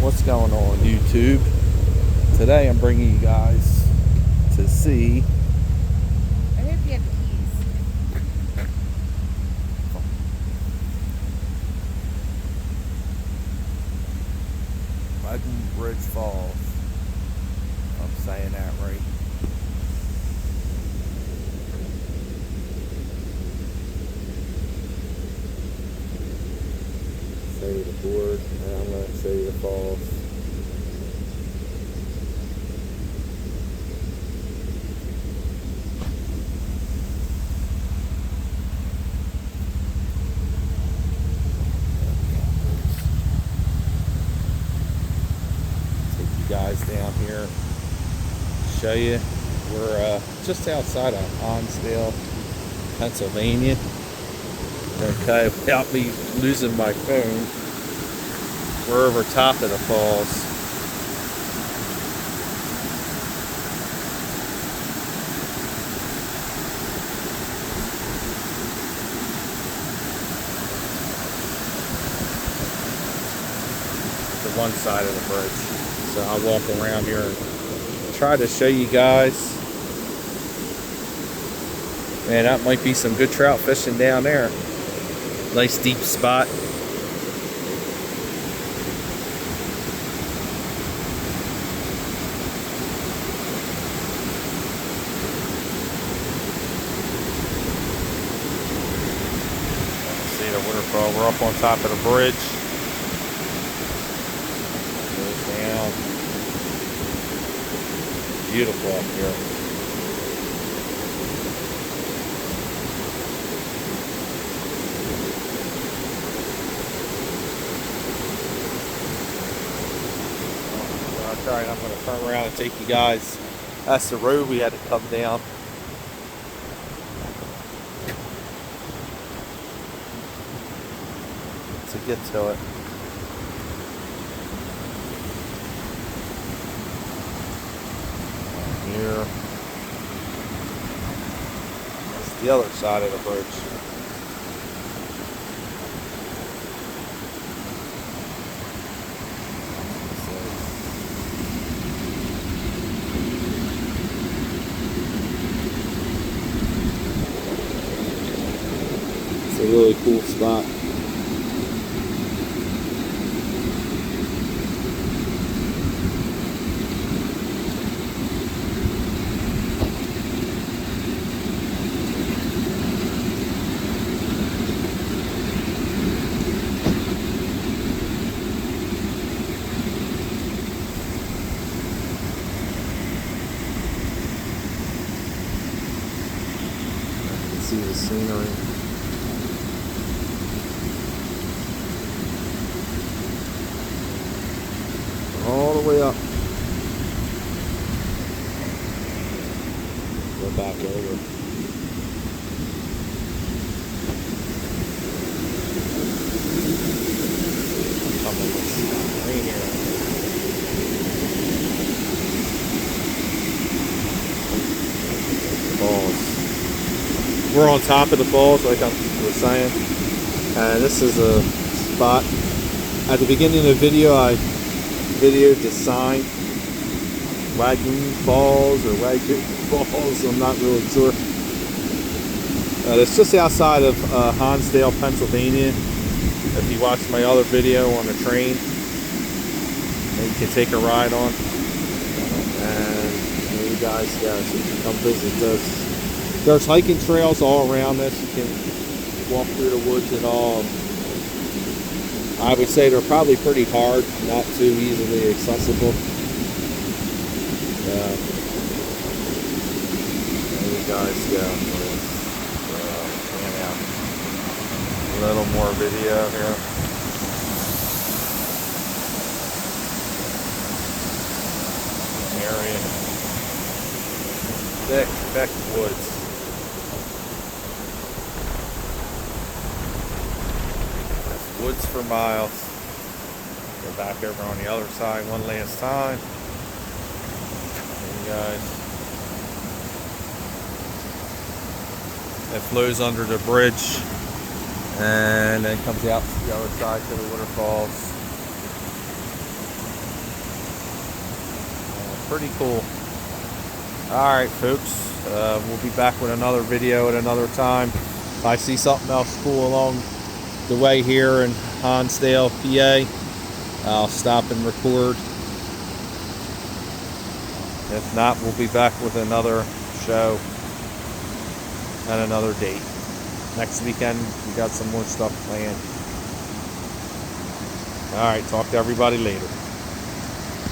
What's going on, YouTube? Today I'm bringing you guys to see I hope you have keys. Wangum Bridge Falls. If I'm saying that right. Show you the board, and I'm going to show you the falls. Take you guys down here, show you. We're just outside of Hinesdale, Pennsylvania. Okay, without me losing my phone, we're over top of the falls. The one side of the bridge. So I'll walk around here and try to show you guys. Man, that might be some good trout fishing down there. Nice deep spot. See the waterfall. We're up on top of the bridge. Goes down. Beautiful up here. Alright, I'm going to turn around and take you guys. That's the road we had to come down. To get to it. Here. That's the other side of the bridge. It's a really cool spot. You can see the scenery. All the way up. Go back over. Coming with rain here. Falls. We're on top of the falls, like I was saying, and this is a spot. At the beginning of the video, I videoed the sign, Wangum Falls or Wangum Falls, I'm not really sure. It's just outside of Hinesdale, Pennsylvania. If you watch my other video on the train that you can take a ride on, and you guys should come visit this. There's hiking trails all around this. You can walk through the woods and all. I would say they're probably pretty hard, not too easily accessible. There you guys go. Pan out a little more video here. Area. Thick woods. Woods for miles. Go back over on the other side one last time. There you guys. It flows under the bridge and then comes out to the other side to the waterfalls. Pretty cool. Alright folks, we'll be back with another video at another time. If I see something else cool along the way here in Honsdale, PA, I'll stop and record. If not, we'll be back with another show and another date. Next weekend, we got some more stuff planned. Alright, talk to everybody later.